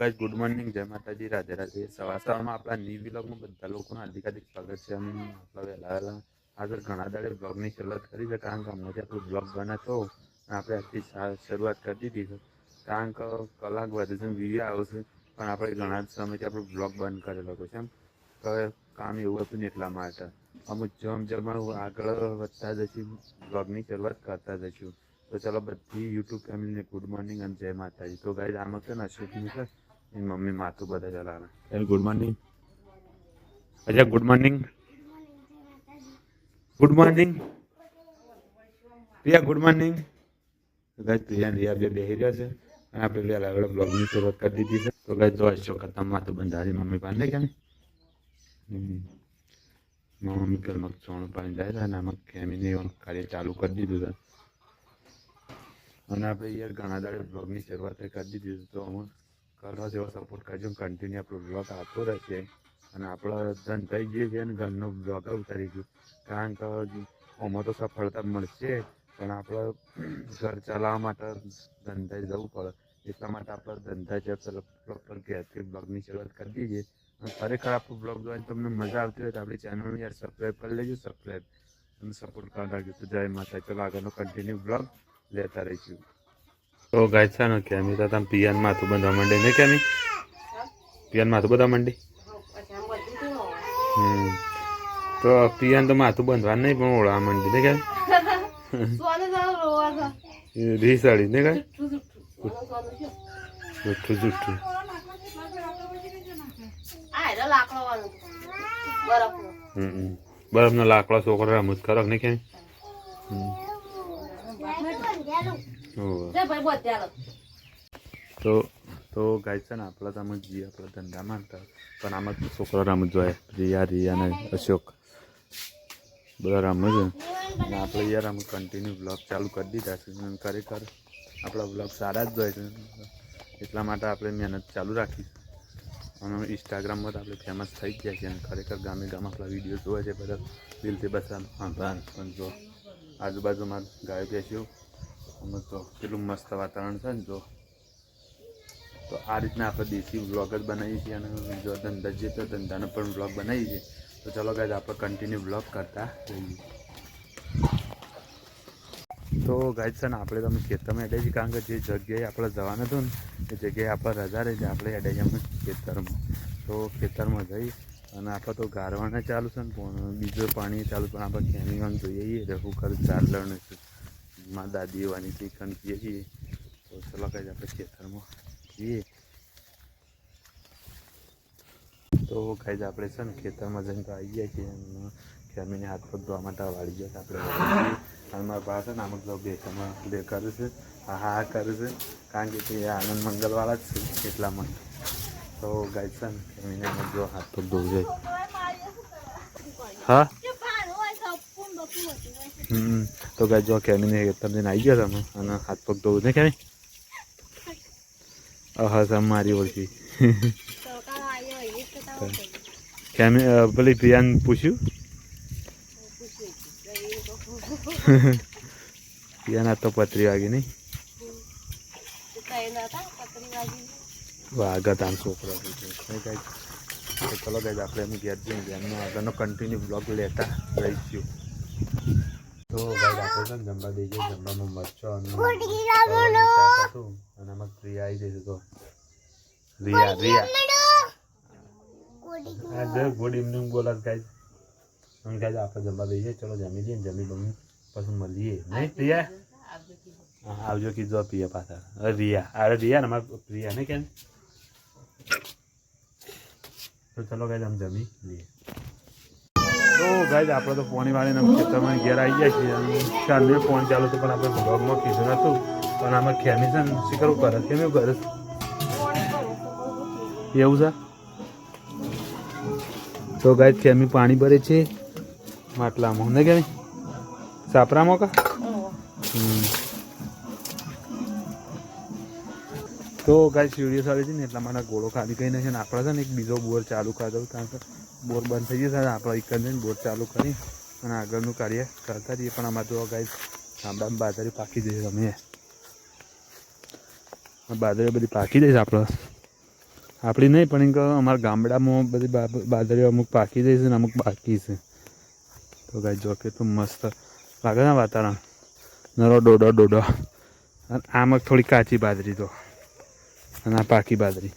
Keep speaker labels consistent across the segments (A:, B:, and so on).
A: Guys good morning, જય માતાજી, રાધે રાધે। સવારમાં આપણા ન્યૂ વ્લોગમાં બધા લોકોનું હાર્દિક હાર્દિક સ્વાગત છે। આપણા વહેલા આગળ ઘણા દાડે બ્લોગની શરૂઆત કરી છે, કારણ કે હમણાંથી આપણો બ્લોગ બનાવતો આપણે આજથી શરૂઆત કરી દીધી છે, કારણ કે કલાક વધુ વ્યૂ આવશે, પણ આપણે ઘણા સમયથી આપણો બ્લોગ બંધ કરેલો છે। એમ તો કામ એવું હતું ને એટલા માટે અમુક જેમ આગળ વધતા જઈશું, બ્લોગની શરૂઆત કરતા જઈશું। તો ચલો બધી યુટ્યુબ ફેમિલીને ગુડ મોર્નિંગ અને જય માતાજી। તો ગાઈસ આમાં છે ને અશોકની છે એની મમ્મી માથું બધા ચલાવે। ગુડ મોર્નિંગ અચ્છા, good morning, good morning Priya, good morning. Guys Priya Riya બે બેહી રહ્યા છે અને આપણે વહેલા આગળ બ્લોગની શરૂઆત કરી દીધી છે। તો ગાઈસ જો અશોક હતા માથું બંધારી મમ્મી પાસે કેમ મમ્મી ઘરમાં સોનું પાણી જાય છે અને આમાં કેમીને કાર્ય ચાલુ કરી દીધું છે અને આપણે યાર ઘણા દાડે બ્લોગની શરૂઆત કરી દીધી, તો અમે કરવા જેવો સપોર્ટ કરજો, કન્ટિન્યુ આપણો બ્લોગ આવતો રહેશે અને આપણો ધન થઈ ગયો છે અને ઘરનો બ્લોગ ઉતારી ગયો, કારણ કે આમાં તો સફળતા મળશે પણ આપણે ઘર ચલાવવા માટે ધંધાએ જવું પડે, એટલા માટે આપણે ધંધા જે પ્રોપર ઘેરથી બ્લોગની શરૂઆત કરી દીધી। અને ખરેખર આપણો બ્લોગ જોઈને તમને મજા આવતી હોય તો આપણી ચેનલને યાર સબસ્ક્રાઈબ કરી લેજો, સબસ્ક્રાઈબ અને સપોર્ટ કરતા રાખજો। તો જય માતા, ચલો આગળનો કન્ટિન્યુ બ્લોગ લેતા રહીશું। તો ગાઈસ છે ને કેમી તો તમે પિયાન માથું બાંધવા માંડે ને કેમી પિયાન માથું બાંધવા માંડી। તો પિયાન તો માથું બાંધવા નહીં પણ ઓળવા માંડી ને કેમ રીસાડી ને કઈ જુઠ્ઠું જુઠ્ઠું બરફ નો લાકડો છોકરો રમૂજ કરો ને કેમ તો ગાઈસ છે ને આપણે તમે જઈએ આપણે ધંધા માનતા પણ આમાં છોકરો રમત જોઈએ, રિયા અને અશોક બધા રમે છે અને આપણે યાર અમે કન્ટિન્યુ બ્લોગ ચાલુ કરી દીધા છે અને ખરેખર આપણા બ્લોગ સારા જ હોય છે, એટલા માટે આપણે મહેનત ચાલુ રાખીશું અને ઇન્સ્ટાગ્રામમાં તો આપણે ફેમસ થઈ ગયા છીએ અને ખરેખર ગામે ગામ આપણા વિડીયો જોવે છે બધા દિલથી બસ આભાર। પણ જો આજુબાજુમાં ગાય બેસ્યું અમે તો કેટલું મસ્ત વાતાવરણ છે ને, તો આ રીતના આપણે દેશી બ્લોગ જ બનાવીએ છીએ અને જો ધંધા જઈએ તો ધંધાનો પણ બ્લોગ બનાવીએ છીએ। તો ચલો ગાઈસ આપણે કન્ટિન્યુ બ્લોગ કરતા રહીએ। તો ગાઈસ છે ને આપણે તમે ખેતરમાં હેડે છીએ, કારણ કે જે જગ્યાએ આપણે જવાનું હતું ને એ જગ્યાએ આપણે રજા રહી છે, આપણે હેડે છીએ ખેતરમાં। તો ખેતરમાં જઈ અને આપણે તો ગારવાના ચાલુ છે ને બીજું પાણી ચાલુ, પણ આપણે કેમિકલ જોઈએ શું કરું ચાર લણ માં દાદી એવાની ચિકન કહીએ છીએ। તો ચલો ગાઈસ આપણે ખેતરમાં જઈએ। તો ગાઈસ આપણે છે ને ખેતરમાં જઈને તો આવી ગયા છીએ, ખેમીને હાથ પગ ધોવા માટે વાળી ગયા આપણે અને મારા પાસે ને આમ તો બેસમાં લે કરે છે, હા કરે છે, કારણ કે તે આનંદ મંગલવાળા જ છે એટલા માટે। તો ગાઈસ છે ને ખેમીને જો હાથ પગ ધોવું જાય હા તો ગાઈસ જો ખેમીને ખેતર જઈને આવી ગયા તમે અને હાથ પગ ધોવું ને ખેમી હા સર મારી ઓળખી કેમી પેલી પ્રિયાને પૂછ્યું પ્રિયાના તો પતરી વાગી નહીં વાગત આમ છોકરો તો ચલો ગાઈસ આપણે એમ ઘેર જઈએ, ઘેરનો આગળનો કન્ટિન્યુ બ્લોગ લેતા રહીશું। તો ગાઈસ આપણે છે ને જમવા દઈ જઈએ, જમવામાં મરચો અને આમાં પ્રિયા આવી જશે। તો રિયા ગુડ ઇવનિંગ બોલા ગાઈસ, हम गाइस आप जमा दीजिए, चलो जमी दी जमी बमी पसंद મળીએ નહીં પ્રિયા આવજો કીધું પ્રિયા પાછા રિયા અરે રિયા ને અમારે પ્રિયા ને કેમ તો ચલો ગાઈસ हम જમી લઈએ। તો ગાઈસ આપણે તો પાણી વાળીને ખેતરમાં ઘેર આવી ગયા છીએ અને ચાંદનું ફોન ચાલુ હતું, પણ આપણે બ્લોગમાં કીધું નહોતું, પણ આમાં ખેમી છે ને શીખરવું કરે કેમ એવું કરે એવું છે। તો ગાઈસ ખેમી પાણી ભરે છે માટલામાં ને કે સાપરામાં કા તો ગાઈસ વિડીયો સારી છે ને એટલા માટે ગોળો ખાલી કરીને છે ને આપણે છે ને એક બીજો બોર ચાલુ કરી દઉં, કારણ કે બોર બંધ થઈ જશે આપણે એક જ બોર ચાલુ કરી અને આગળનું કાર્ય કરતા રહીએ। પણ આમાં તો ગાઈસ આંબામાં બાજરી પાકી જઈશ, અમે બાજરી બધી પાકી જઈશ આપણે આપણી નહીં પણ અમારા ગામડામાં બધી બાજરીઓ અમુક પાકી જાય છે ને અમુક બાકી છે. તો ગાય જો કેટલું મસ્ત લાગે ને વાતાવરણ, નરો ડોડો અને આમાં થોડી કાચી બાજરી તો અને આ પાકી બાજરી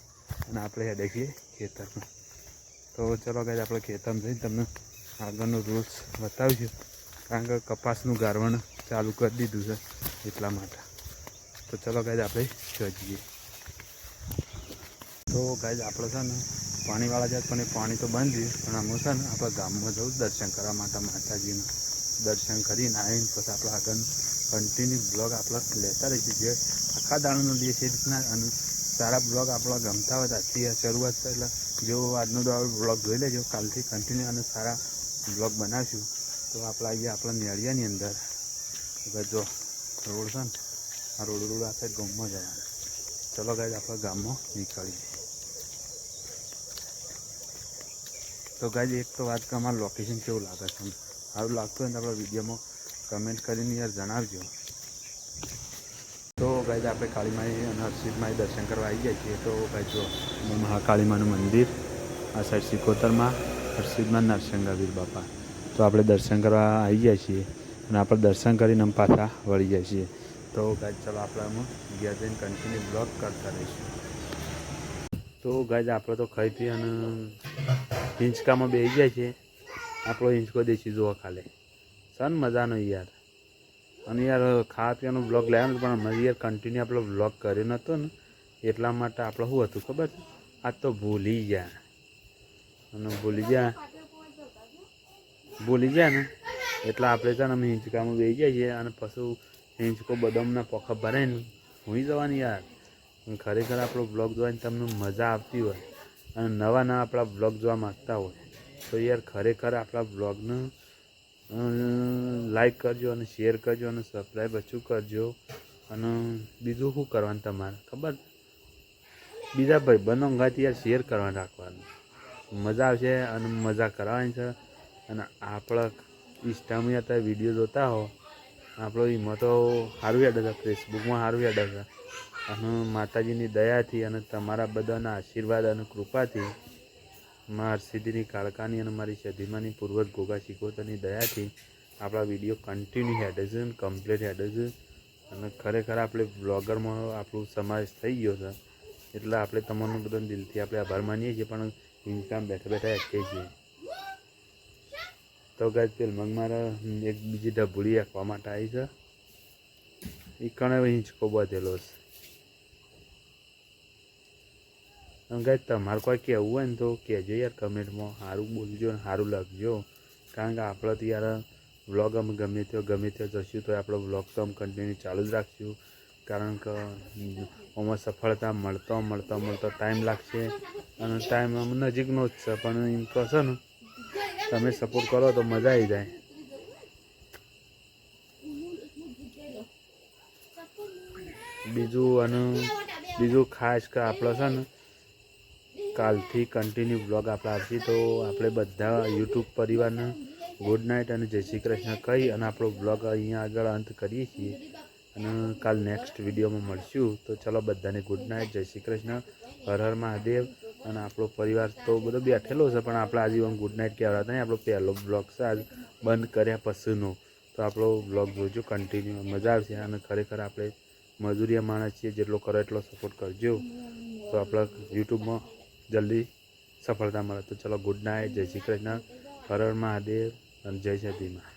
A: અને આપણે હેડે છીએ ખેતરમાં. તો ચલો ગાય આપણે ખેતરમાં જઈને તમને આગળનો રૂલ્સ બતાવીશું, કારણ કે કપાસનું ગારવણ ચાલુ કરી દીધું છે એટલા માટે. તો ચલો ગાય આપણે જઈએ. તો ગાય આપણે છે ને પાણીવાળા જાય પણ એ પાણી તો બંધ છે, પણ આમ છે ને આપણે ગામમાં જવું દર્શન કરવા માટે માતાજીનું દર્શન કરીને આવીને પછી આપણે આગળ કન્ટિન્યુ બ્લોગ આપણે લેતા રહીશું, જે આખા દાણાનો લે છે એ રીતના. અને સારા બ્લોગ આપણા ગમતા હોય તો આજથી શરૂઆત છે, એટલે જો આજનો બ્લોગ જોઈ લેજો, કાલથી કન્ટિન્યુ અને સારા બ્લોગ બનાવીશું. તો આપણે આવીએ આપણા નેળિયાની અંદર. જો રોડ છે ને આ રોડ આ સાઈડ ગામમાં જવાનું. ચલો ગાય આપણે ગામમાં નીકળીએ. તો ગાય એક તો વાત કે અમારું લોકેશન કેવું લાગે છે, સારું લાગતું હોય ને આપણા વિડીયોમાં કમેન્ટ કરીને યાર જણાવજો. તો ગાય આપણે કાળીમાઈ અને હર્ષિદમાઈ દર્શન કરવા આવી જાય છીએ. તો ગાય જો મહાકાળીમાનું મંદિર આ સાઈડ સિકોતરમાં, હર્ષિદમાં નરસિંહવીર બાપા. તો આપણે દર્શન કરવા આવી જાય છીએ અને આપણે દર્શન કરીને અમે પાછા વળી જાય છીએ. તો ગાય ચલો આપણે આમાં ગયા જઈને કન્ટિન્યુ બ્લોગ કરતા રહીશું. તો ગાય આપણે તો ખાઈ પી અને હિંચકામાં બેસી જાય છે. આપણો હિંચકો દેશી જોવા ખાલે સન મજાનો યાર. અને યાર ખાવા પીવાનો બ્લોગ લાવ્યો પણ અમારે યાર કન્ટિન્યુ આપણો બ્લોગ કર્યો નહોતો ને એટલા માટે આપણે શું હતું ખબર છે, આજ તો ભૂલી ગયા અને ભૂલી ગયા ને એટલે આપણે છે ને અમે હિંચકામાં બેસી જાય છીએ અને પછી હિંચકો બદામના પોખા ભરાઈને હોઈ જવાની યાર. ખરેખર આપણો બ્લોગ જોવાની તમને મજા આવતી હોય અને નવા આપણા બ્લોગ જોવા માગતા હોય તો યાર ખરેખર આપણા બ્લોગને લાઈક કરજો અને શેર કરજો અને સબસ્ક્રાઈબ અચૂક કરજો. અને બીજું શું કરવાનું તમારે ખબર, બીજા ભાઈબંધો અંગાથી યાર શેર કરવાનું રાખવાનું, મજા આવશે અને મજા કરવાની છે. અને આપણા ઇન્સ્ટામાં અત્યારે વિડીયો જોતા હો, આપણો એમાં તો સારું યાદ છે, ફેસબુકમાં સારું યાદ છે. અને માતાજીની દયાથી અને તમારા બધાના આશીર્વાદ અને કૃપાથી, મારા હર્ષિદની કાળકાની અને મારી સધીમાની પૂર્વજ ગોગા શિકોતરની દયાથી આપણા વિડીયો કન્ટિન્યુ હેડે છે, કમ્પ્લીટ હેડે છે. અને ખરેખર આપણે બ્લોગરમાં આપણું સમાવેશ થઈ ગયો છે, એટલે આપણે તમારું બધાને દિલથી આપણે આભાર માનીએ છીએ. પણ ઇન્કામ બેઠા બેઠા એકીએ છીએ. તો ગાય પેલમાં મારે એક બીજી ઢબુડી આપવા માટે આવી છે, એ કણે હિંચકો બધેલો છે. ગાય તમારે કોઈ કહેવું હોય ને તો કહેજો યાર કમેન્ટમાં, સારું બોલજો ને સારું લખજો. કારણ કે આપણે તો યાર વ્લોગ અમે ગમે ત્યાં જશું તો આપણો વ્લોગ તો અમે કન્ટિન્યુ ચાલુ જ રાખશું. કારણ કે આમાં સફળતા મળતો ટાઈમ લાગશે અને ટાઈમ આમ નજીકનો જ છે, પણ એમ કહો છો ને તમે સપોર્ટ કરો તો મજા આવી જાય. બીજું ખાસ કે આપણે છે ને કાલથી કન્ટિન્યુ બ્લોગ આપણે આવશે. તો આપણે બધા યુટ્યુબ પરિવારને ગુડ નાઇટ અને જય શ્રી કૃષ્ણ કહી અને આપણો બ્લોગ અહીંયા આગળ અંત કરીએ છીએ અને કાલ નેક્સ્ટ વિડીયોમાં મળશું. તો ચલો બધાને ગુડ નાઇટ, જય શ્રી કૃષ્ણ, હર હર મહાદેવ. અને આપણો પરિવાર તો બધો બેઠેલો છે પણ આપણે આજે ગુડ નાઇટ કહેવાતા નહીં, આપણો પહેલો બ્લોગ છે આજ બંધ કર્યા પછીનો. તો આપણો બ્લોગ જોજો કન્ટિન્યુ, મજા આવશે. અને ખરેખર આપણે મજૂરિયા માણસ છીએ, જેટલો કરો એટલો સપોર્ટ કરજો તો આપણા યુટ્યુબમાં જલ્દી સફળતા મળે. તો ચલો ગુડ નાઇટ, જય શ્રી કૃષ્ણ, હર હર મહાદેવ અને જય સતીમાં.